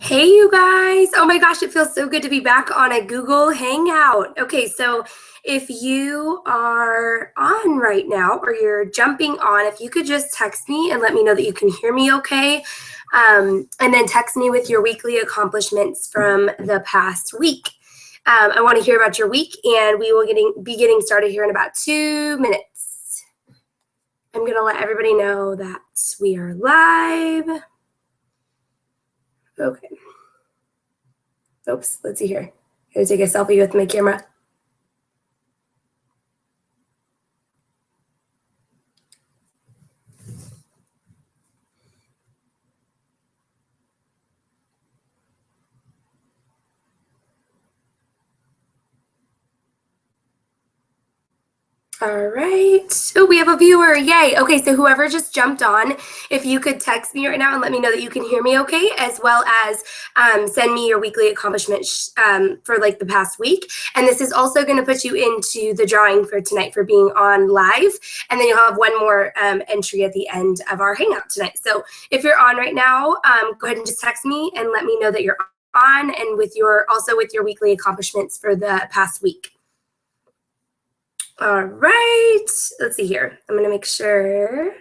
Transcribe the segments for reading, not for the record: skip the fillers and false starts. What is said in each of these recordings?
Hey, you guys. Oh my gosh, it feels so good to be back on a Google Hangout. Okay, so if you are on right now or you're jumping on, if you could just text me and let me know that you can hear me okay. And then text me with your weekly accomplishments from the past week. I want to hear about your week, and we will be getting started here in about 2 minutes. I'm going to let everybody know that we are live. Okay. Oops, let's see here. Gonna take a selfie with my camera. All right. Oh, we have a viewer. Yay. Okay, so whoever just jumped on, if you could text me right now and let me know that you can hear me okay, as well as send me your weekly accomplishment for like the past week. And this is also going to put you into the drawing for tonight for being on live. And then you'll have one more entry at the end of our hangout tonight. So if you're on right now, go ahead and just text me and let me know that you're on, and with your weekly accomplishments for the past week. All right, let's see here. I'm going to make sure.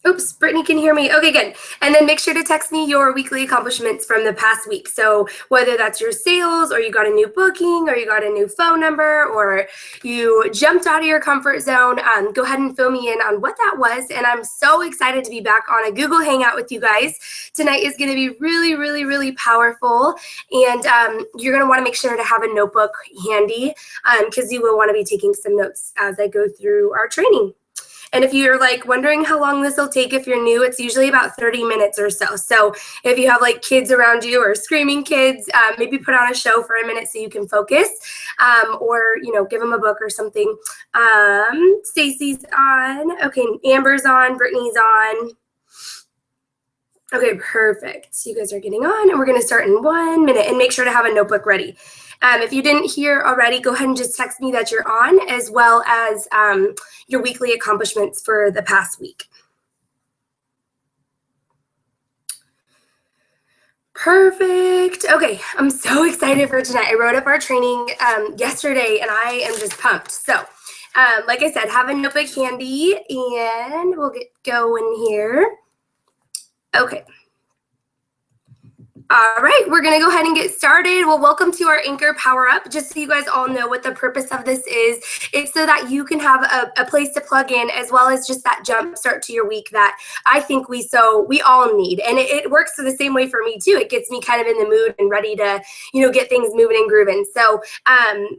Oops, Brittany can hear me. Okay, good. And then make sure to text me your weekly accomplishments from the past week. So whether that's your sales, or you got a new booking, or you got a new phone number, or you jumped out of your comfort zone, go ahead and fill me in on what that was. And I'm so excited to be back on a Google Hangout with you guys. Tonight is going to be really, really, really powerful. And you're going to want to make sure to have a notebook handy because you will want to be taking some notes as I go through our training. And if you're like wondering how long this will take, if you're new, it's usually about 30 minutes or so. So if you have like kids around you or screaming kids, maybe put on a show for a minute so you can focus, or, give them a book or something. Stacy's on. Okay, Amber's on. Brittany's on. Okay, perfect. You guys are getting on, and we're going to start in 1 minute, and make sure to have a notebook ready. If you didn't hear already, go ahead and just text me that you're on, as well as your weekly accomplishments for the past week. Perfect. Okay, I'm so excited for tonight. I wrote up our training yesterday, and I am just pumped. So, like I said, have a notebook handy, and we'll get going here. Okay. All right, we're going to go ahead and get started. Well, welcome to our Anchor Power Up. Just so you guys all know what the purpose of this is, it's so that you can have a place to plug in, as well as just that jump start to your week that I think we all need. And it works the same way for me too. It gets me kind of in the mood and ready to, get things moving and grooving. So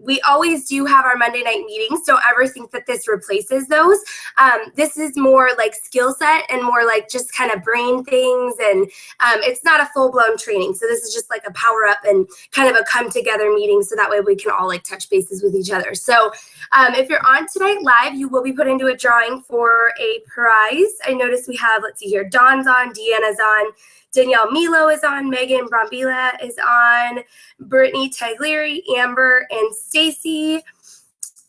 we always do have our Monday night meetings. Don't ever think that this replaces those. This is more like skill set and more like just kind of brain things. And it's not a full-blown training. So this is just like a power up and kind of a come together meeting, so that way we can all like touch bases with each other. So if you're on tonight live, you will be put into a drawing for a prize. I noticed we have, let's see here, Dawn's on, Deanna's on, Danielle Milo is on, Megan Brambila is on, Brittany Taglieri, Amber, and Stacy.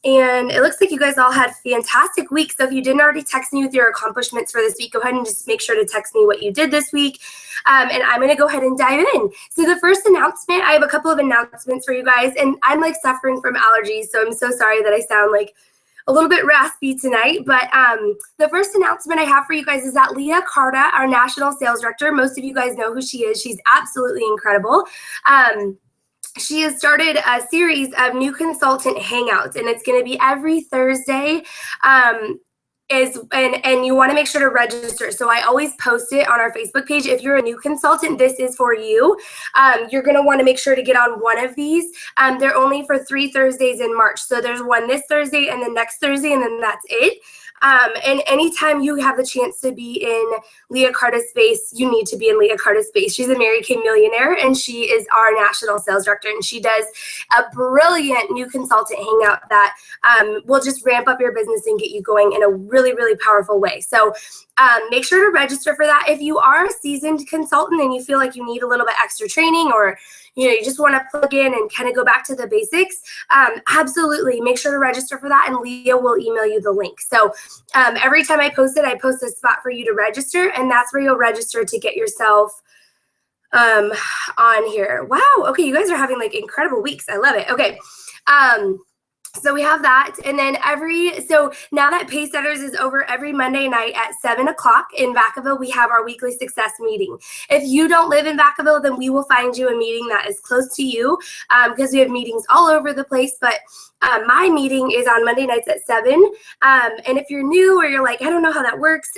And it looks like you guys all had fantastic weeks. So if you didn't already text me with your accomplishments for this week, go ahead and just make sure to text me what you did this week. And I'm going to go ahead and dive in. So the first announcement, I have a couple of announcements for you guys. And I'm like suffering from allergies, so I'm so sorry that I sound like a little bit raspy tonight. But the first announcement I have for you guys is that Leah Carta, our national sales director, most of you guys know who she is. She's absolutely incredible. She has started a series of new consultant hangouts, and it's going to be every Thursday. And you want to make sure to register. So I always post it on our Facebook page. If you're a new consultant, this is for you. You're going to want to make sure to get on one of these. They're only for 3 Thursdays in March. So there's one this Thursday and the next Thursday, and then that's it. And anytime you have the chance to be in Leah Carta's space, you need to be in Leah Carta's space. She's a Mary Kay millionaire, and she is our national sales director, and she does a brilliant new consultant hangout that will just ramp up your business and get you going in a really, really powerful way. So make sure to register for that. If you are a seasoned consultant and you feel like you need a little bit extra training, or you just want to plug in and kind of go back to the basics, absolutely make sure to register for that, and Leah will email you the link. So every time I post it, I post a spot for you to register, and that's where you'll register to get yourself on here. Wow. Okay. You guys are having like incredible weeks. I love it. Okay. So we have that. And then so now that Pace Setters is over, every Monday night at 7 o'clock in Vacaville, we have our weekly success meeting. If you don't live in Vacaville, then we will find you a meeting that is close to you, because we have meetings all over the place. But my meeting is on Monday nights at 7. And if you're new or you're like, I don't know how that works,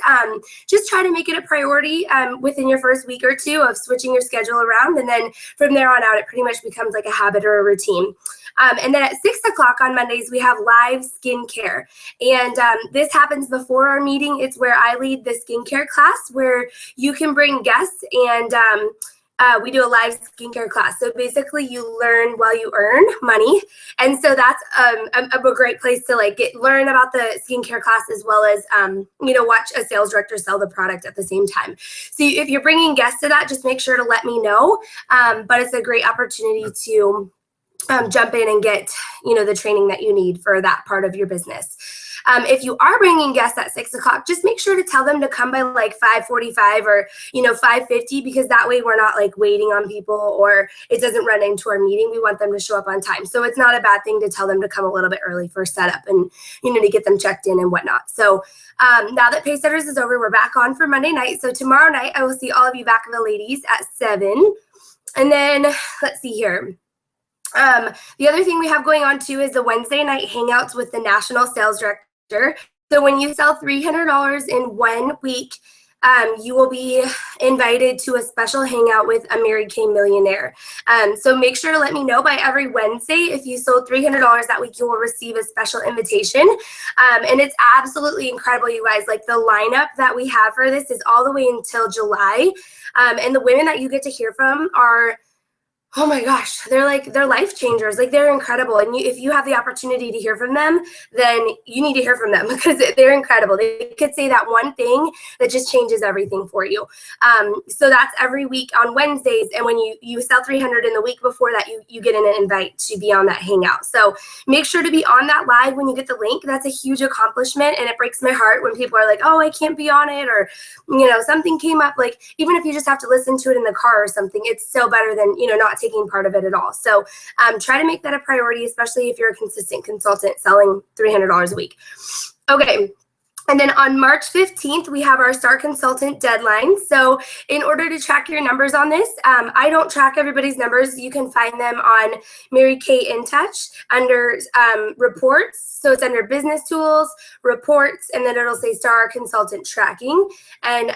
just try to make it a priority within your first week or two of switching your schedule around. And then from there on out, it pretty much becomes like a habit or a routine. And then at 6 o'clock on Mondays, we have live skincare. And this happens before our meeting. It's where I lead the skincare class where you can bring guests, and we do a live skincare class. So basically you learn while you earn money. And so that's a great place to like learn about the skincare class, as well as, watch a sales director sell the product at the same time. So if you're bringing guests to that, just make sure to let me know. But it's a great opportunity to jump in and get, the training that you need for that part of your business. If you are bringing guests at 6 o'clock, just make sure to tell them to come by like 5:45 or, 5:50, because that way we're not like waiting on people or it doesn't run into our meeting. We want them to show up on time. So it's not a bad thing to tell them to come a little bit early for setup and, to get them checked in and whatnot. So now that Pace Setters is over, we're back on for Monday night. So tomorrow night, I will see all of you Vacaville ladies at 7. And then let's see here. The other thing we have going on too is the Wednesday night hangouts with the national sales director. So when you sell $300 in 1 week, you will be invited to a special hangout with a Mary Kay millionaire. So make sure to let me know by every Wednesday. If you sold $300 that week, you will receive a special invitation. And it's absolutely incredible, you guys. Like, the lineup that we have for this is all the way until July. And the women that you get to hear from are, oh my gosh, they're life changers. Like, they're incredible. And if you have the opportunity to hear from them, then you need to hear from them, because they're incredible. They could say that one thing that just changes everything for you. So that's every week on Wednesdays. And when you sell 300 in the week before that, you get an invite to be on that hangout. So make sure to be on that live when you get the link. That's a huge accomplishment. And it breaks my heart when people are like, oh, I can't be on it, or, something came up. Like, even if you just have to listen to it in the car or something, it's so better than, not taking part of it at all. So try to make that a priority, especially if you're a consistent consultant selling $300 a week. Okay. And then on March 15th, we have our Star Consultant deadline. So in order to track your numbers on this, I don't track everybody's numbers. You can find them on Mary Kay In Touch under reports. So it's under business tools, reports, and then it'll say Star Consultant tracking. And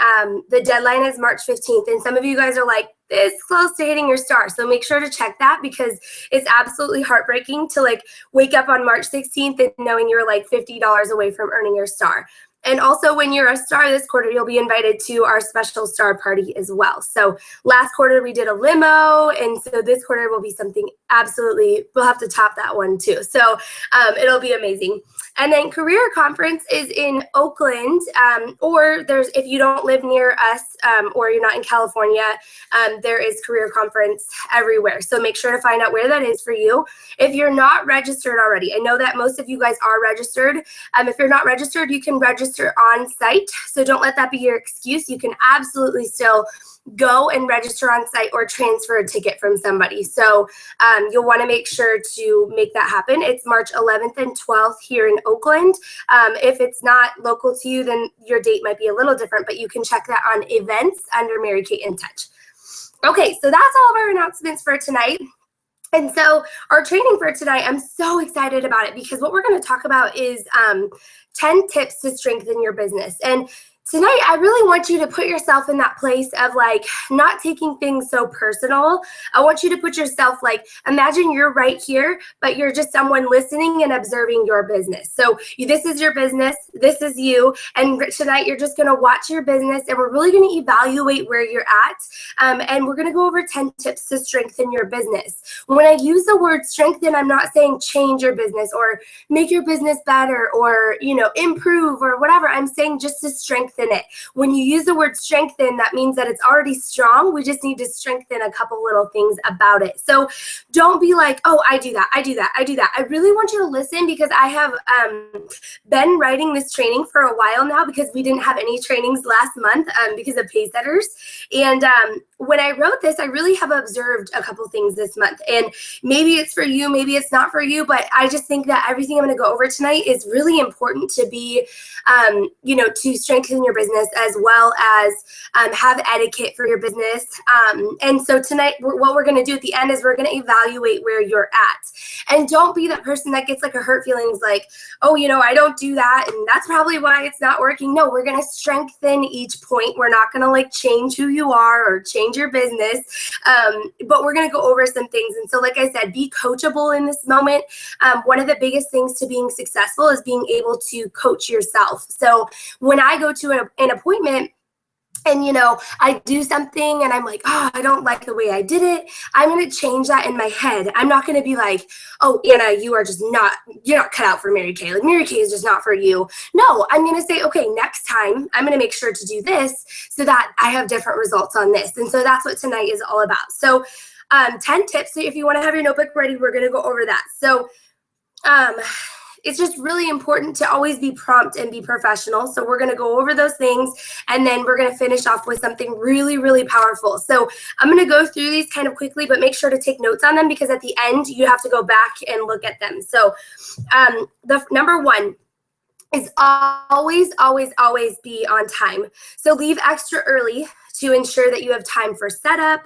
the deadline is March 15th. And some of you guys are like, this close to hitting your star. So make sure to check that, because it's absolutely heartbreaking to like wake up on March 16th and knowing you're like $50 away from earning your star. And also, when you're a star this quarter, you'll be invited to our special star party as well. So last quarter we did a limo, and so this quarter will be something absolutely, we'll have to top that one too. So it'll be amazing. And then Career Conference is in Oakland, or if you don't live near us, or you're not in California, there is Career Conference everywhere. So make sure to find out where that is for you. If you're not registered already, I know that most of you guys are registered. If you're not registered, you can register on site. So don't let that be your excuse. You can absolutely still go and register on site or transfer a ticket from somebody. So you'll want to make sure to make that happen. It's March 11th and 12th here in Oakland. If it's not local to you, then your date might be a little different, but you can check that on events under Mary Kay In Touch. Okay, so that's all of our announcements for tonight. And so our training for tonight, I'm so excited about it, because what we're going to talk about is 10 tips to strengthen your business. And tonight, I really want you to put yourself in that place of like not taking things so personal. I want you to put yourself like, imagine you're right here, but you're just someone listening and observing your business. So this is your business, this is you, and tonight you're just gonna watch your business, and we're really gonna evaluate where you're at, and we're gonna go over 10 tips to strengthen your business. When I use the word strengthen, I'm not saying change your business or make your business better or, improve or whatever. I'm saying just to strengthen it. When you use the word strengthen, that means that it's already strong. We just need to strengthen a couple little things about it. So don't be like, oh, I do that, I do that, I do that. I really want you to listen, because I have been writing this training for a while now, because we didn't have any trainings last month because of Pace Setters. And when I wrote this, I really have observed a couple things this month, and maybe it's for you, maybe it's not for you, but I just think that everything I'm going to go over tonight is really important to be, to strengthen your business, as well as have etiquette for your business. And so tonight, what we're going to do at the end is we're going to evaluate where you're at. And don't be that person that gets like a hurt feelings like, oh, I don't do that, and that's probably why it's not working. No, we're going to strengthen each point. We're not going to like change who you are or change your business, but we're going to go over some things. And so, like I said, be coachable in this moment. One of the biggest things to being successful is being able to coach yourself. So when I go to an appointment, and, I do something and I'm like, oh, I don't like the way I did it, I'm going to change that in my head. I'm not going to be like, oh, Anna, you're not cut out for Mary Kay. Like, Mary Kay is just not for you. No, I'm going to say, okay, next time I'm going to make sure to do this so that I have different results on this. And so that's what tonight is all about. So 10 tips. So if you want to have your notebook ready, we're going to go over that. So it's just really important to always be prompt and be professional. So we're going to go over those things, and then we're going to finish off with something really, really powerful. So I'm going to go through these kind of quickly, but make sure to take notes on them, because at the end you have to go back and look at them. So the number one is always, always, always be on time. So leave extra early to ensure that you have time for setup.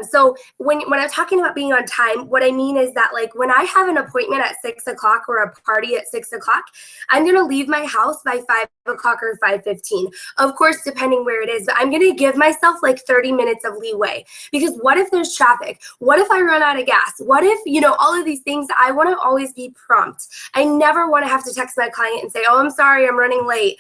So when I'm talking about being on time, what I mean is that, like, when I have an appointment at 6 o'clock or a party at 6 o'clock, I'm going to leave my house by 5 o'clock or 5:15. Of course, depending where it is, but I'm going to give myself like 30 minutes of leeway, because what if there's traffic? What if I run out of gas? What if, all of these things? I want to always be prompt. I never want to have to text my client and say, oh, I'm sorry, I'm running late.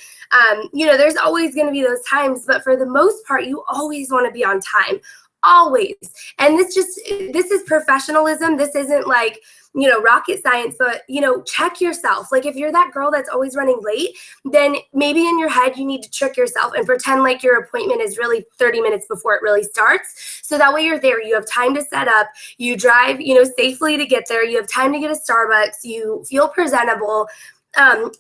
There's always going to be those times, but for the most part, you always want to be on time, always. And this is professionalism. This isn't like, rocket science, but, check yourself. Like, if you're that girl that's always running late, then maybe in your head, you need to trick yourself and pretend like your appointment is really 30 minutes before it really starts. So that way you're there, you have time to set up, you drive, safely to get there, you have time to get a Starbucks, you feel presentable.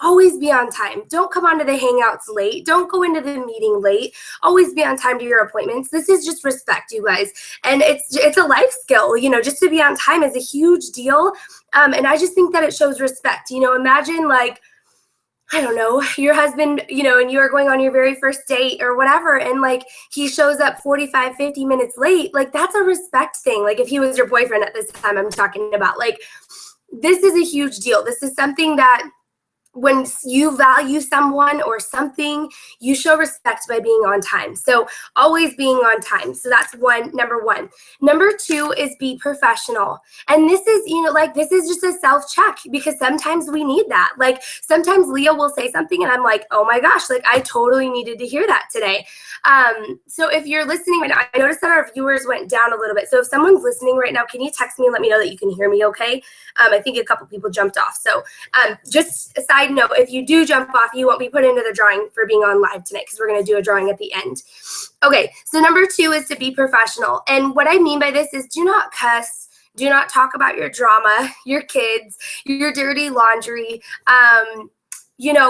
Always be on time. Don't come onto the hangouts late. Don't go into the meeting late. Always be on time to your appointments. This is just respect, you guys. And it's a life skill, just to be on time is a huge deal. And I just think that it shows respect. Imagine, like, I don't know, your husband, and you are going on your very first date or whatever, and like he shows up 45, 50 minutes late. Like, that's a respect thing. Like, if he was your boyfriend at this time, I'm talking about, like, this is a huge deal. This is something that, when you value someone or something, you show respect by being on time. So always being on time. So that's number one. Number two is be professional. And this is, this is just a self-check, because sometimes we need that. Like, sometimes Leah will say something and I'm like, oh my gosh, like, I totally needed to hear that today. So if you're listening, and I noticed that our viewers went down a little bit. So if someone's listening right now, can you text me and let me know that you can hear me okay? I think a couple people jumped off. So just a side note, if you do jump off, you won't be put into the drawing for being on live tonight, because we're going to do a drawing at the end. Okay, so number two is to be professional. And what I mean by this is, do not cuss. Do not talk about your drama, your kids, your dirty laundry,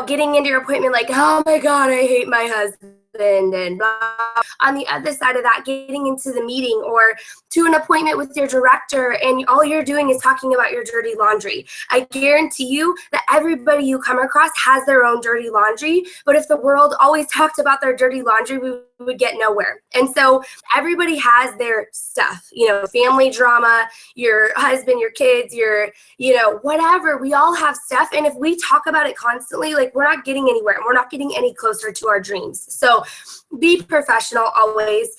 getting into your appointment like, oh my God, I hate my husband, and blah. On the other side of that, getting into the meeting or to an appointment with your director, and all you're doing is talking about your dirty laundry. I guarantee you that everybody you come across has their own dirty laundry, but if the world always talked about their dirty laundry, we would get nowhere. And so everybody has their stuff, family drama, your husband, your kids, your, whatever. We all have stuff. And if we talk about it constantly, like, we're not getting anywhere, and we're not getting any closer to our dreams. So be professional always.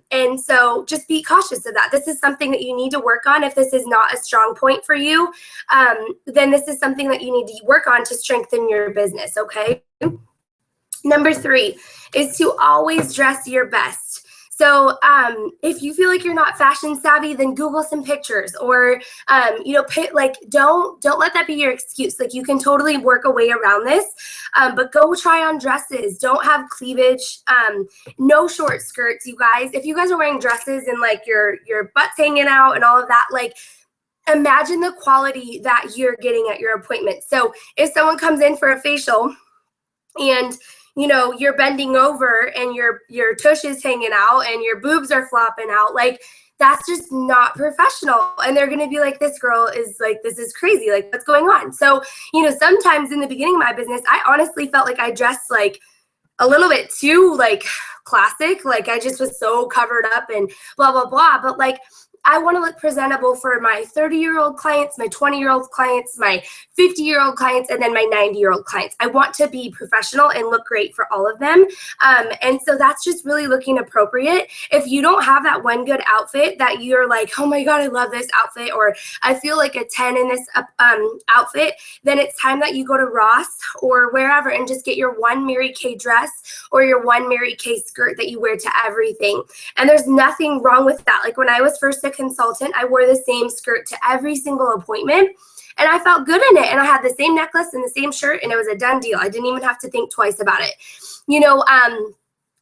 And so just be cautious of that. This is something that you need to work on. If this is not a strong point for you, then this is something that you need to work on to strengthen your business. Okay. Number three is to always dress your best. So if you feel like you're not fashion savvy, then Google some pictures, or don't let that be your excuse. Like, you can totally work a way around this, but go try on dresses. Don't have cleavage. No short skirts, you guys. If you guys are wearing dresses and like your butt's hanging out and all of that, like, imagine the quality that you're getting at your appointment. So if someone comes in for a facial and you're bending over and your tush is hanging out and your boobs are flopping out. Like, that's just not professional. And they're going to be like, this girl is like, this is crazy. Like, what's going on? So, sometimes in the beginning of my business, I honestly felt like I dressed like a little bit too like classic. Like, I just was so covered up and blah, blah, blah. But like, I want to look presentable for my 30-year-old clients, my 20-year-old clients, my 50-year-old clients, and then my 90-year-old clients. I want to be professional and look great for all of them. And so that's just really looking appropriate. If you don't have that one good outfit that you're like, oh my God, I love this outfit, or I feel like a 10 in this outfit, then it's time that you go to Ross or wherever and just get your one Mary Kay dress or your one Mary Kay skirt that you wear to everything. And there's nothing wrong with that. Like, when I was first a consultant, I wore the same skirt to every single appointment, and I felt good in it. And I had the same necklace and the same shirt, and it was a done deal. I didn't even have to think twice about it.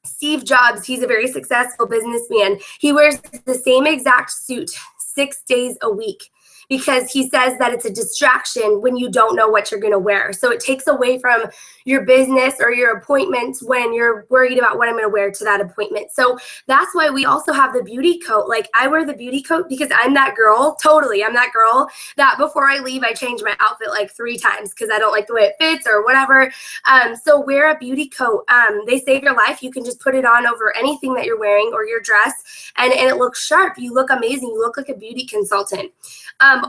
Steve Jobs, he's a very successful businessman. He wears the same exact suit 6 days a week, because he says that it's a distraction when you don't know what you're going to wear. So it takes away from your business or your appointments when you're worried about what I'm going to wear to that appointment. So that's why we also have the beauty coat. Like, I wear the beauty coat because I'm that girl, totally. I'm that girl that before I leave, I change my outfit like 3 times because I don't like the way it fits or whatever. So wear a beauty coat. They save your life. You can just put it on over anything that you're wearing or your dress, and it looks sharp. You look amazing. You look like a beauty consultant.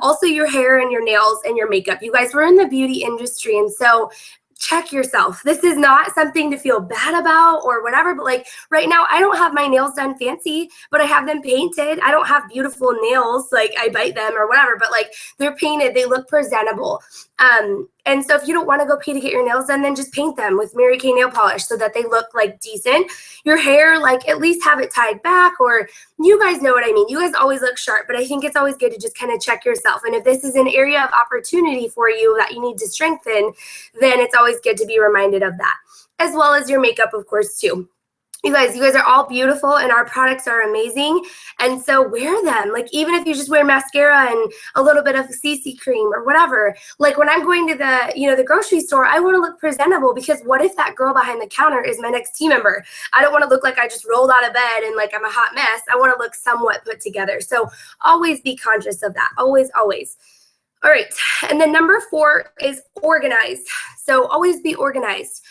Also, your hair and your nails and your makeup. You guys, we're in the beauty industry, and so check yourself. This is not something to feel bad about or whatever, but like right now, I don't have my nails done fancy, but I have them painted. I don't have beautiful nails, like I bite them or whatever, but like they're painted, they look presentable. And so if you don't want to go pay to get your nails done, then just paint them with Mary Kay nail polish so that they look like decent. Your hair, like at least have it tied back, or you guys know what I mean. You guys always look sharp, but I think it's always good to just kind of check yourself. And if this is an area of opportunity for you that you need to strengthen, then it's always good to be reminded of that, as well as your makeup, of course, too. You guys are all beautiful, and our products are amazing. And so wear them. Like, even if you just wear mascara and a little bit of CC cream or whatever, like when I'm going to the grocery store, I want to look presentable, because what if that girl behind the counter is my next team member? I don't want to look like I just rolled out of bed and like I'm a hot mess. I want to look somewhat put together. So always be conscious of that. Always, always. All right. And then number 4 is organized. So always be organized.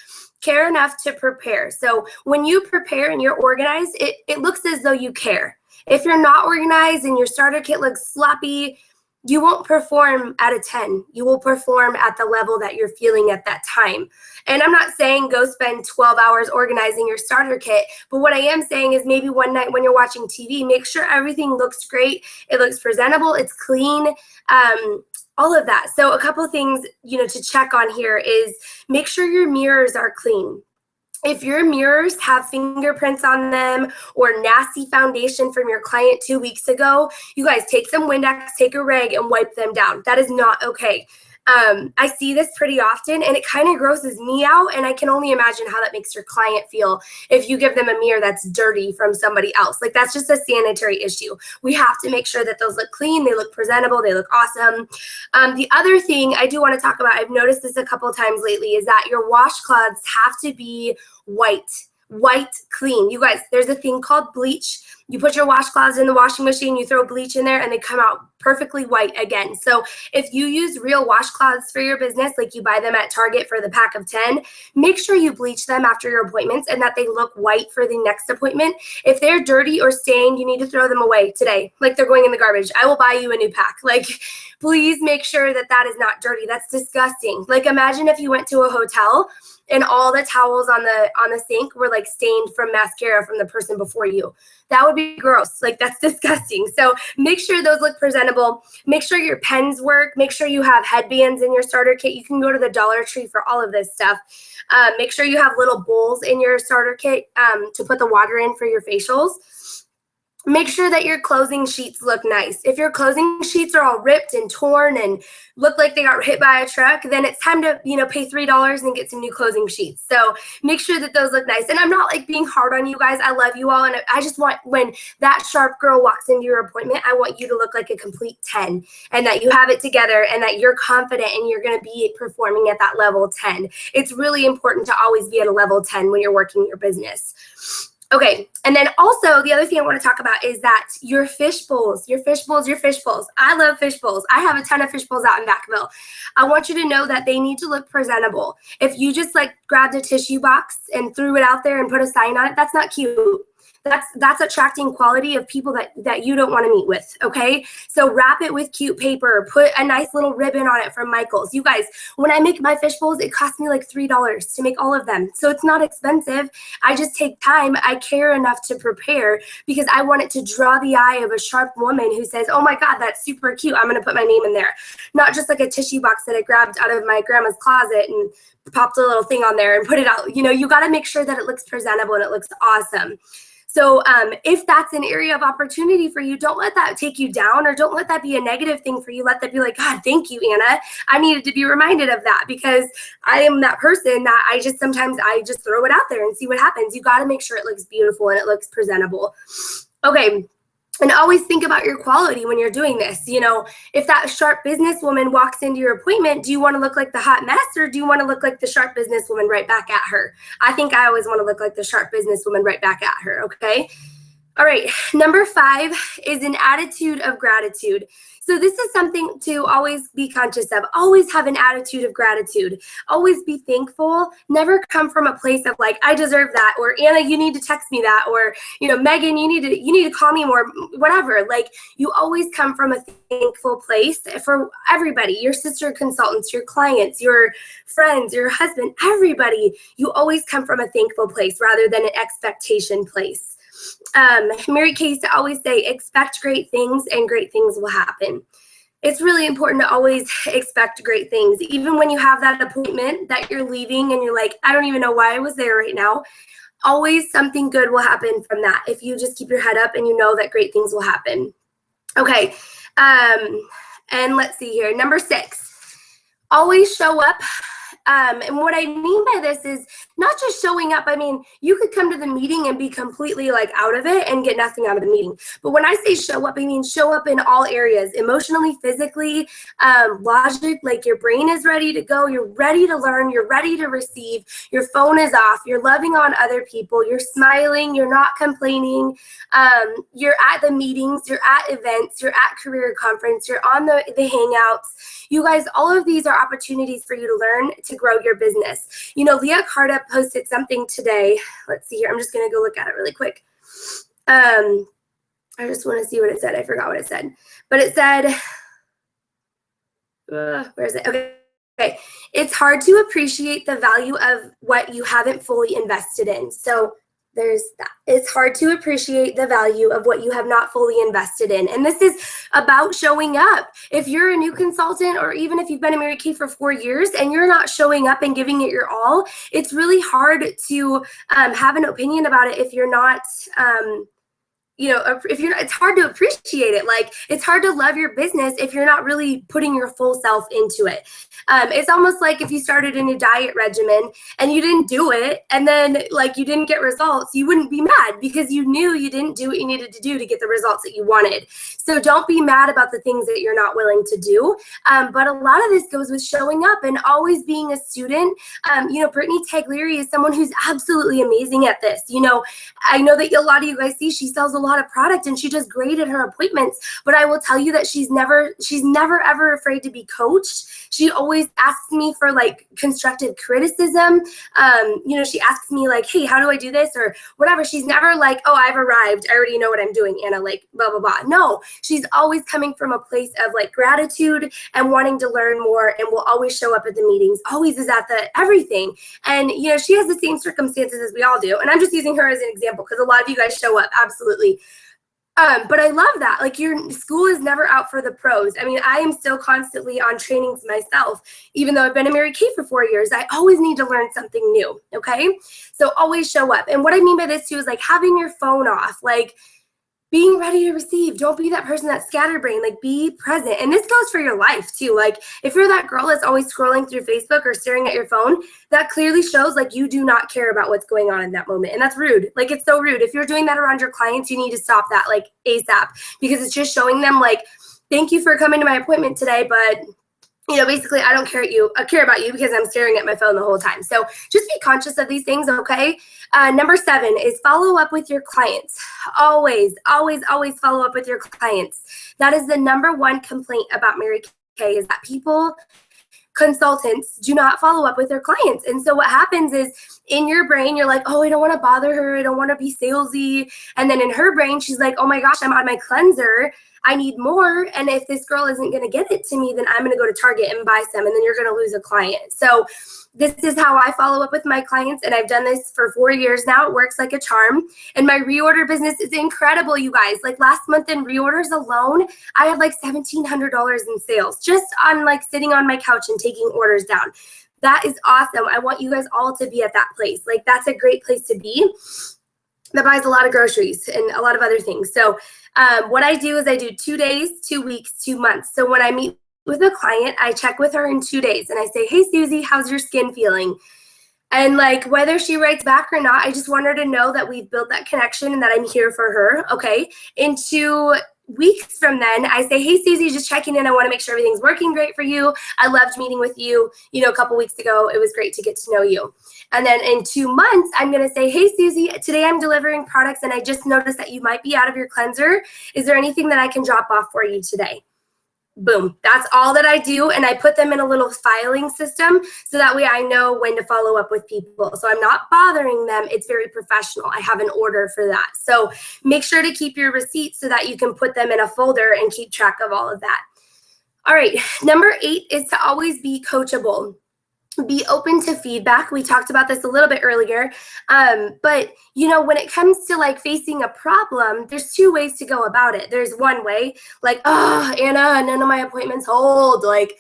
Care enough to prepare. So when you prepare and you're organized, it looks as though you care. If you're not organized and your starter kit looks sloppy, you won't perform at a 10. You will perform at the level that you're feeling at that time. And I'm not saying go spend 12 hours organizing your starter kit, but what I am saying is maybe one night when you're watching TV, make sure everything looks great. It looks presentable. It's clean. All of that. So a couple of things, to check on here is make sure your mirrors are clean. If your mirrors have fingerprints on them or nasty foundation from your client 2 weeks ago, you guys take some Windex, take a rag, and wipe them down. That is not okay. I see this pretty often, and it kind of grosses me out, and I can only imagine how that makes your client feel if you give them a mirror that's dirty from somebody else. Like, that's just a sanitary issue. We have to make sure that those look clean, they look presentable, they look awesome. The other thing I do want to talk about, I've noticed this a couple times lately, is that your washcloths have to be white, clean. You guys, there's a thing called bleach. You put your washcloths in the washing machine, you throw bleach in there, and they come out perfectly white again. So if you use real washcloths for your business, like you buy them at Target for the pack of 10, make sure you bleach them after your appointments and that they look white for the next appointment. If they're dirty or stained, you need to throw them away today, like they're going in the garbage. I will buy you a new pack. Like, please make sure that that is not dirty. That's disgusting. Like, imagine if you went to a hotel and all the towels on the sink were like stained from mascara from the person before you. That would be gross. Like, that's disgusting. So make sure those look presentable. Make sure your pens work. Make sure you have headbands in your starter kit. You can go to the Dollar Tree for all of this stuff. Make sure you have little bowls in your starter kit to put the water in for your facials. Make sure that your closing sheets look nice. If your closing sheets are all ripped and torn and look like they got hit by a truck, then it's time to, pay $3 and get some new closing sheets. So make sure that those look nice. And I'm not like being hard on you guys. I love you all. And I just want, when that sharp girl walks into your appointment, I want you to look like a complete 10 and that you have it together and that you're confident and you're going to be performing at that level 10. It's really important to always be at a level 10 when you're working your business. Okay, and then also the other thing I want to talk about is that your fish bowls. I love fish bowls. I have a ton of fish bowls out in Vacaville. I want you to know that they need to look presentable. If you just like grabbed a tissue box and threw it out there and put a sign on it, that's not cute. That's attracting quality of people that you don't want to meet with, okay? So wrap it with cute paper, put a nice little ribbon on it from Michael's. You guys, when I make my fish bowls, it costs me like $3 to make all of them. So it's not expensive. I just take time. I care enough to prepare because I want it to draw the eye of a sharp woman who says, oh my God, that's super cute. I'm going to put my name in there. Not just like a tissue box that I grabbed out of my grandma's closet and popped a little thing on there and put it out. You got to make sure that it looks presentable and it looks awesome. So if that's an area of opportunity for you, don't let that take you down or don't let that be a negative thing for you. Let that be like, God, thank you, Anna. I needed to be reminded of that because I am that person that sometimes I just throw it out there and see what happens. You got to make sure it looks beautiful and it looks presentable. Okay. And always think about your quality when you're doing this. If that sharp businesswoman walks into your appointment, do you want to look like the hot mess or do you want to look like the sharp businesswoman right back at her? I think I always want to look like the sharp businesswoman right back at her, okay? All right, number 5 is an attitude of gratitude. So this is something to always be conscious of. Always have an attitude of gratitude. Always be thankful. Never come from a place of like, I deserve that, or Anna, you need to text me that, or Megan, you need to call me more, whatever. Like, you always come from a thankful place for everybody, your sister consultants, your clients, your friends, your husband, everybody. You always come from a thankful place rather than an expectation place. Mary Kay used to always say, expect great things and great things will happen. It's really important to always expect great things. Even when you have that appointment that you're leaving and you're like, I don't even know why I was there right now. Always something good will happen from that if you just keep your head up and you know that great things will happen. Okay, and let's see here. Number 6, always show up. And what I mean by this is not just showing up. I mean, you could come to the meeting and be completely like out of it and get nothing out of the meeting. But when I say show up, I mean show up in all areas, emotionally, physically, logic, like your brain is ready to go. You're ready to learn. You're ready to receive. Your phone is off. You're loving on other people. You're smiling. You're not complaining. You're at the meetings. You're at events. You're at career conference. You're on the hangouts. You guys, all of these are opportunities for you to learn to grow your business. Leah Carta posted something today. Let's see here. I'm just going to go look at it really quick. I just want to see what it said. I forgot what it said. But it said, where is it? Okay. It's hard to appreciate the value of what you haven't fully invested in. So there's that. It's hard to appreciate the value of what you have not fully invested in. And this is about showing up. If you're a new consultant, or even if you've been a Mary Kay for 4 years and you're not showing up and giving it your all, it's really hard to have an opinion about it if you're not it's hard to appreciate it. Like, it's hard to love your business if you're not really putting your full self into it. It's almost like if you started a new diet regimen and you didn't do it and then like you didn't get results, you wouldn't be mad because you knew you didn't do what you needed to do to get the results that you wanted. So don't be mad about the things that you're not willing to do. But a lot of this goes with showing up and always being a student. Brittany Taglieri is someone who's absolutely amazing at this. I know that a lot of you guys see she sells a lot of product and she does great at her appointments, but I will tell you that she's never ever afraid to be coached. She always asks me for like constructive criticism. She asks me like, hey, how do I do this or whatever. She's never like, oh, I've arrived, I already know what I'm doing, Anna, like blah blah blah. No, she's always coming from a place of like gratitude and wanting to learn more, and will always show up at the meetings, always is at the everything. And she has the same circumstances as we all do, and I'm just using her as an example because a lot of you guys show up, absolutely. But I love that. Like, your school is never out for the pros. I mean, I am still constantly on trainings myself. Even though I've been a Mary Kay for 4 years, I always need to learn something new, okay? So always show up. And what I mean by this too is like having your phone off. Like, being ready to receive. Don't be that person that's scatterbrained. Like, be present. And this goes for your life too. Like, if you're that girl that's always scrolling through Facebook or staring at your phone, that clearly shows like you do not care about what's going on in that moment. And that's rude. Like, it's so rude. If you're doing that around your clients, you need to stop that like ASAP, because it's just showing them like, thank you for coming to my appointment today, but basically, I don't care about you because I'm staring at my phone the whole time. So just be conscious of these things, okay? Number 7 is follow up with your clients. Always, always, always follow up with your clients. That is the number one complaint about Mary Kay, is that consultants do not follow up with their clients. And so what happens is, in your brain, you're like, oh, I don't want to bother her. I don't want to be salesy. And then in her brain, she's like, oh my gosh, I'm on my cleanser. I need more. And if this girl isn't going to get it to me, then I'm going to go to Target and buy some, and then you're going to lose a client. So this is how I follow up with my clients, and I've done this for 4 years now. It works like a charm. And my reorder business is incredible, you guys. Like, last month in reorders alone, I had like $1,700 in sales just on like sitting on my couch and taking orders down. That is awesome. I want you guys all to be at that place. Like, that's a great place to be. That buys a lot of groceries and a lot of other things. So what I do is I do 2 days, 2 weeks, 2 months. So when I meet with a client, I check with her in 2 days and I say, hey, Susie, how's your skin feeling? And like, whether she writes back or not, I just want her to know that we've built that connection and that I'm here for her. Okay. In 2 weeks from then, I say, hey, Susie, just checking in. I want to make sure everything's working great for you. I loved meeting with you, a couple weeks ago. It was great to get to know you. And then in 2 months, I'm going to say, hey, Susie, today I'm delivering products and I just noticed that you might be out of your cleanser. Is there anything that I can drop off for you today? Boom. That's all that I do. And I put them in a little filing system so that way I know when to follow up with people. So I'm not bothering them. It's very professional. I have an order for that. So make sure to keep your receipts so that you can put them in a folder and keep track of all of that. All right. Number 8 is to always be coachable. Be open to feedback. We talked about this a little bit earlier. But, when it comes to like facing a problem, there's 2 ways to go about it. There's one way, like, oh, Anna, none of my appointments hold. Like,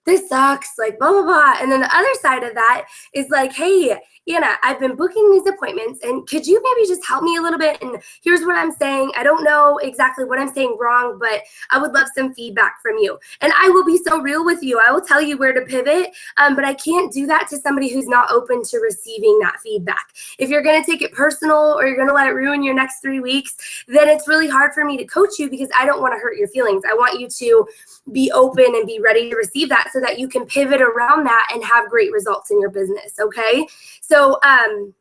this sucks, like, blah, blah, blah. And then the other side of that is like, hey, Anna, I've been booking these appointments, and could you maybe just help me a little bit? And here's what I'm saying. I don't know exactly what I'm saying wrong, but I would love some feedback from you. And I will be so real with you. I will tell you where to pivot, but I can't do that to somebody who's not open to receiving that feedback. If you're going to take it personal or you're going to let it ruin your next 3 weeks, then it's really hard for me to coach you because I don't want to hurt your feelings. I want you to be open and be ready to receive that so that you can pivot around that and have great results in your business, okay? So, and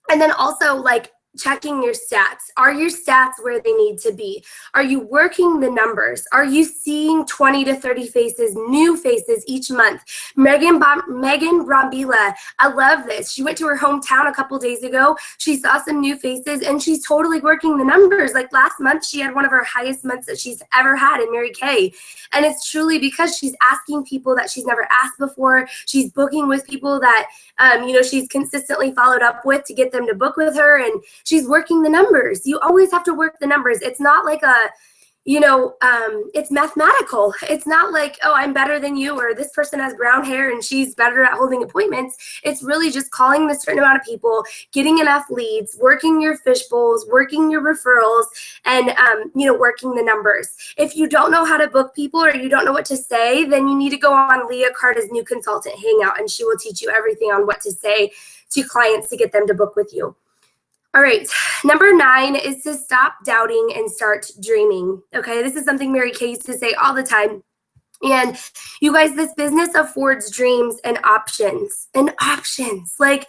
then also like checking your stats. Are your stats where they need to be? Are you working the numbers? Are you seeing 20 to 30 faces, new faces each month? Megan Brambila, I love this. She went to her hometown a couple days ago. She saw some new faces and she's totally working the numbers. Like last month, she had one of her highest months that she's ever had in Mary Kay. And it's truly because she's asking people that she's never asked before. She's booking with people that, she's consistently followed up with to get them to book with her. And she's working the numbers. You always have to work the numbers. It's not like it's mathematical. It's not like, oh, I'm better than you, or this person has brown hair and she's better at holding appointments. It's really just calling a certain amount of people, getting enough leads, working your fish bowls, working your referrals, and, working the numbers. If you don't know how to book people or you don't know what to say, then you need to go on Leah Carter's new consultant hangout, and she will teach you everything on what to say to clients to get them to book with you. All right, number 9 is to stop doubting and start dreaming. Okay, this is something Mary Kay used to say all the time. And you guys, this business affords dreams and options. Like,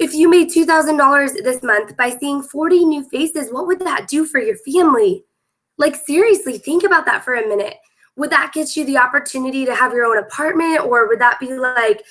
if you made $2,000 this month by seeing 40 new faces, what would that do for your family? Like, seriously, think about that for a minute. Would that get you the opportunity to have your own apartment? Or would that be like,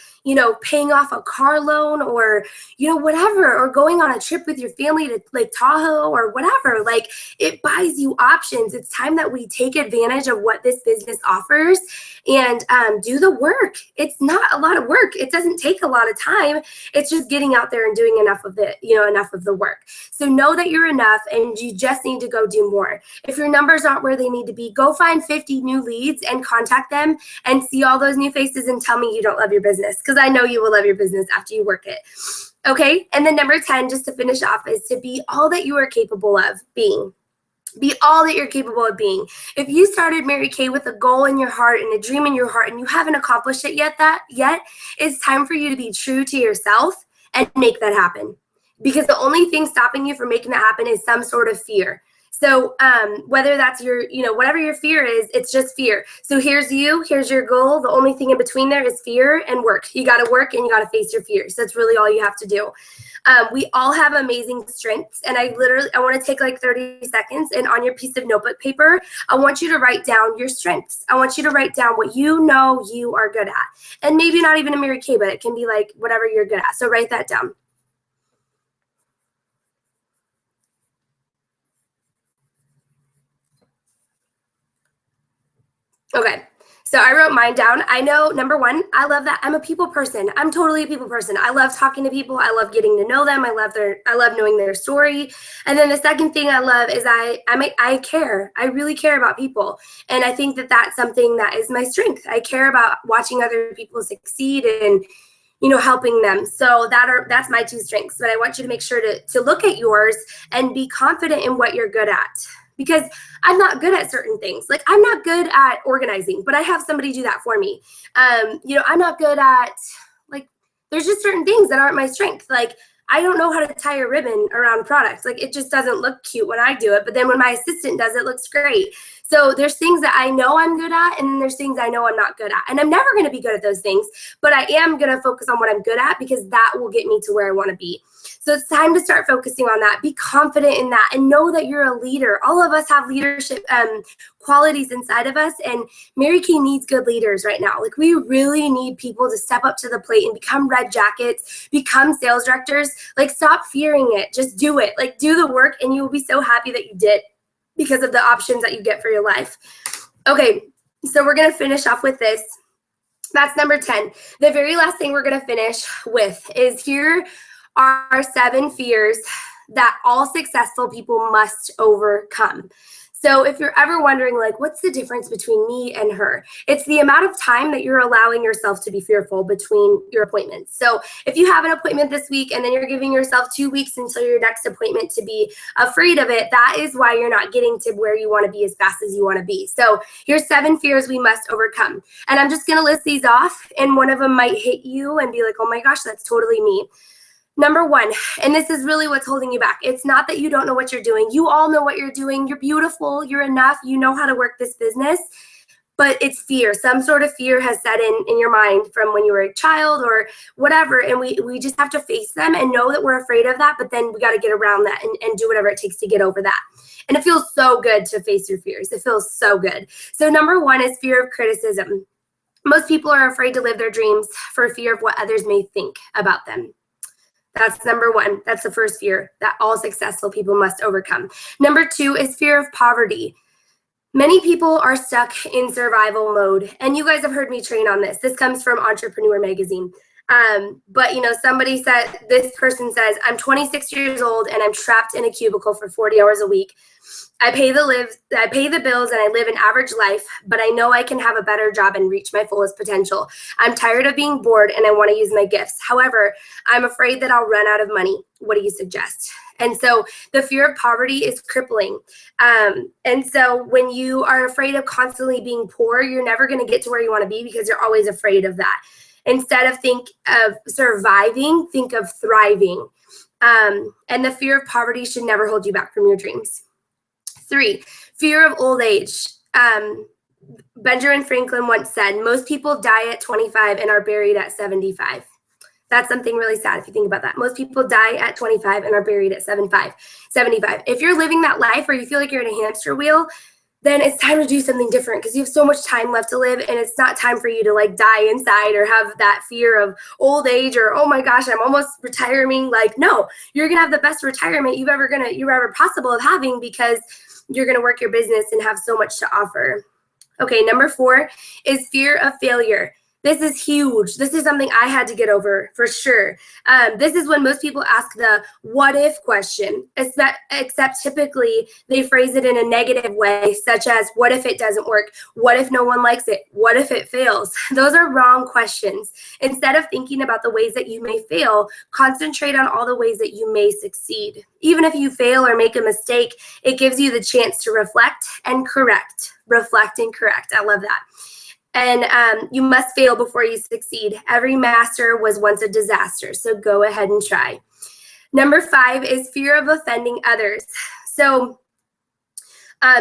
paying off a car loan or, whatever, or going on a trip with your family to Lake Tahoe or whatever? Like, it buys you options. It's time that we take advantage of what this business offers and do the work. It's not a lot of work. It doesn't take a lot of time. It's just getting out there and doing enough of it, enough of the work. So know that you're enough and you just need to go do more. If your numbers aren't where they need to be, go find 50 new leads and contact them and see all those new faces and tell me you don't love your business, because I know you will love your business after you work it. Okay, and then number 10, just to finish off, is to be all that you are capable of being. Be all that you're capable of being. If you started Mary Kay with a goal in your heart and a dream in your heart and you haven't accomplished it yet, it's time for you to be true to yourself and make that happen. Because the only thing stopping you from making that happen is some sort of fear. So whether that's your, whatever your fear is, it's just fear. So here's your goal. The only thing in between there is fear and work. You got to work and you got to face your fears. That's really all you have to do. We all have amazing strengths. And I want to take like 30 seconds, and on your piece of notebook paper, I want you to write down your strengths. I want you to write down what you know you are good at. And maybe not even a Mary Kay, but it can be like whatever you're good at. So write that down. Okay, so I wrote mine down. I know, number one, I love that I'm a people person. I'm totally a people person. I love talking to people. I love getting to know them. I love knowing their story. And then the second thing I love is I care. I really care about people. And I think that that's something that is my strength. I care about watching other people succeed and helping them. So that's my two strengths. But I want you to make sure to look at yours and be confident in what you're good at. Because I'm not good at certain things. Like, I'm not good at organizing, but I have somebody do that for me. I'm not good at, like, there's just certain things that aren't my strength. Like, I don't know how to tie a ribbon around products. Like, it just doesn't look cute when I do it. But then when my assistant does it, it looks great. So there's things that I know I'm good at, and then there's things I know I'm not good at. And I'm never going to be good at those things, but I am going to focus on what I'm good at, because that will get me to where I want to be. So it's time to start focusing on that. Be confident in that and know that you're a leader. All of us have leadership qualities inside of us, and Mary Kay needs good leaders right now. Like, we really need people to step up to the plate and become red jackets, become sales directors. Like, stop fearing it. Just do it. Like, do the work, and you will be so happy that you did, because of the options that you get for your life. Okay, so we're going to finish off with this. That's number 10. The very last thing we're going to finish with is, here are 7 fears that all successful people must overcome. So if you're ever wondering, like, what's the difference between me and her? It's the amount of time that you're allowing yourself to be fearful between your appointments. So if you have an appointment this week and then you're giving yourself 2 weeks until your next appointment to be afraid of it, that is why you're not getting to where you want to be as fast as you want to be. So here's 7 fears we must overcome. And I'm just going to list these off, and one of them might hit you and be like, oh my gosh, that's totally me. Number 1, and this is really what's holding you back. It's not that you don't know what you're doing. You all know what you're doing. You're beautiful. You're enough. You know how to work this business. But it's fear. Some sort of fear has set in your mind from when you were a child or whatever. And we just have to face them and know that we're afraid of that. But then we got to get around that and do whatever it takes to get over that. And it feels so good to face your fears. It feels so good. So number 1 is fear of criticism. Most people are afraid to live their dreams for fear of what others may think about them. That's number 1. That's the first fear that all successful people must overcome. Number 2 is fear of poverty. Many people are stuck in survival mode, and you guys have heard me train on this. This comes from Entrepreneur Magazine. But somebody said, this person says, I'm 26 years old and I'm trapped in a cubicle for 40 hours a week. I pay the bills and I live an average life, but I know I can have a better job and reach my fullest potential. I'm tired of being bored and I want to use my gifts. However, I'm afraid that I'll run out of money. What do you suggest? And so the fear of poverty is crippling. And so when you are afraid of constantly being poor, you're never going to get to where you want to be, because you're always afraid of that. Instead of think of surviving, think of thriving. And the fear of poverty should never hold you back from your dreams. 3, fear of old age. Benjamin Franklin once said, most people die at 25 and are buried at 75. That's something really sad if you think about that. Most people die at 25 and are buried at 75. If you're living that life or you feel like you're in a hamster wheel, then it's time to do something different, because you have so much time left to live, and it's not time for you to like die inside or have that fear of old age or, oh my gosh, I'm almost retiring. Like, no, you're going to have the best retirement you're ever possible of having, because you're going to work your business and have so much to offer. Okay, number 4 is fear of failure. This is huge. This is something I had to get over for sure. This is when most people ask the what if question, except typically they phrase it in a negative way, such as what if it doesn't work? What if no one likes it? What if it fails? Those are wrong questions. Instead of thinking about the ways that you may fail, concentrate on all the ways that you may succeed. Even if you fail or make a mistake, it gives you the chance to reflect and correct. Reflect and correct. I love that. And you must fail before you succeed. Every master was once a disaster, so go ahead and try. Number 5 is fear of offending others. So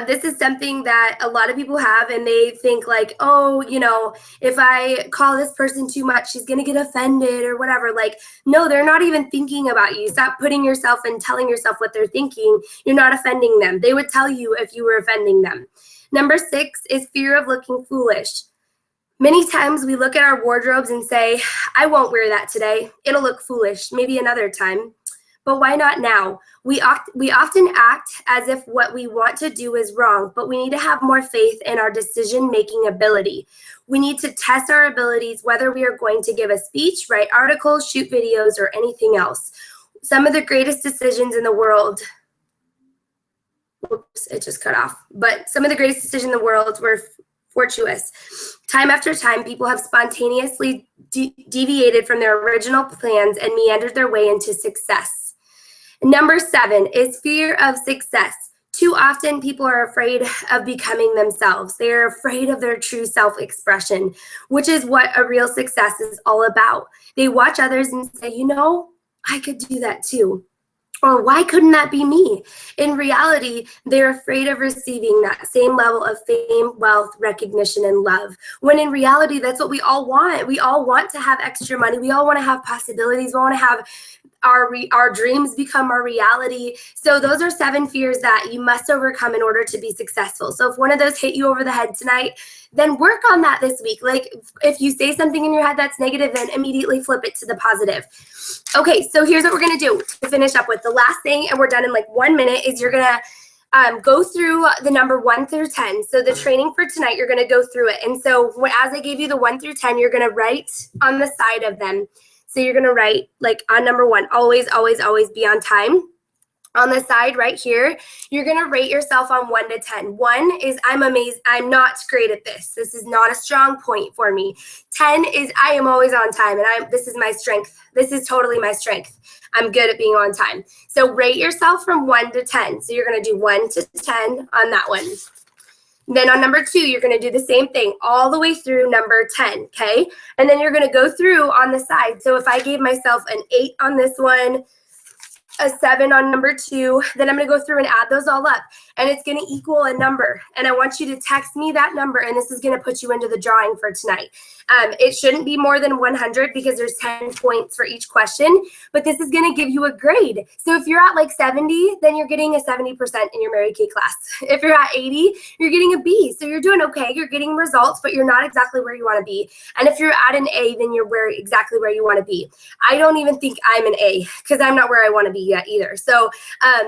this is something that a lot of people have, and they think like, oh, you know, if I call this person too much, she's going to get offended or whatever. Like, no, they're not even thinking about you. Stop putting yourself and telling yourself what they're thinking. You're not offending them. They would tell you if you were offending them. Number 6 is fear of looking foolish. Many times we look at our wardrobes and say, I won't wear that today. It'll look foolish, maybe another time. But why not now? We often act as if what we want to do is wrong, but we need to have more faith in our decision-making ability. We need to test our abilities, whether we are going to give a speech, write articles, shoot videos, or anything else. Some of the greatest decisions in the world, whoops, it just cut off. But some of the greatest decisions in the world were fortuitous. Time after time, people have spontaneously deviated from their original plans and meandered their way into success. Number 7 is fear of success. Too often, people are afraid of becoming themselves. They are afraid of their true self-expression, which is what a real success is all about. They watch others and say, you know, I could do that too. Or why couldn't that be me? In reality, they're afraid of receiving that same level of fame, wealth, recognition, and love. When in reality, that's what we all want. We all want to have extra money. We all want to have possibilities. We want to have our dreams become our reality. So those are 7 fears that you must overcome in order to be successful. So if one of those hit you over the head tonight, then work on that this week. Like if you say something in your head that's negative, then immediately flip it to the positive. Okay, so here's what we're going to do to finish up with. The last thing, and we're done in like 1 minute, is you're going to go through the number 1 through 10. So the training for tonight, you're going to go through it. And so as I gave you the 1 through 10, you're going to write on the side of them. So you're going to write like on number 1, always, always, always be on time. On the side right here, you're going to rate yourself on 1 to 10. 1 is I'm amazed. I'm not great at this. This is not a strong point for me. 10 is I am always on time, and this is my strength. This is totally my strength. I'm good at being on time. So rate yourself from 1 to 10. So you're going to do 1 to 10 on that one. Then on number 2, you're going to do the same thing all the way through number 10, okay? And then you're going to go through on the side. So if I gave myself an 8 on this one, a 7 on number 2, then I'm going to go through and add those all up, and it's going to equal a number. And I want you to text me that number, and this is going to put you into the drawing for tonight. It shouldn't be more than 100 because there's 10 points for each question, but this is going to give you a grade. So if you're at like 70, then you're getting a 70% in your Mary Kay class. If you're at 80, you're getting a B. So you're doing okay. You're getting results, but you're not exactly where you want to be. And if you're at an A, then you're exactly where you want to be. I don't even think I'm an A because I'm not where I want to be yet either. So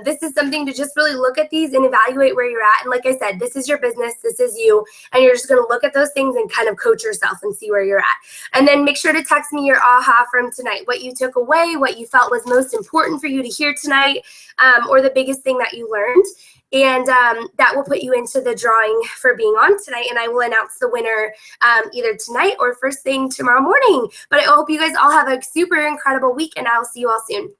this is something to just really look at these and evaluate where you're at. And like I said, this is your business. This is you. And you're just going to look at those things and kind of coach yourself and see where you're at. And then make sure to text me your aha from tonight, what you took away, what you felt was most important for you to hear tonight, or the biggest thing that you learned. And that will put you into the drawing for being on tonight. And I will announce the winner either tonight or first thing tomorrow morning. But I hope you guys all have a super incredible week, and I'll see you all soon.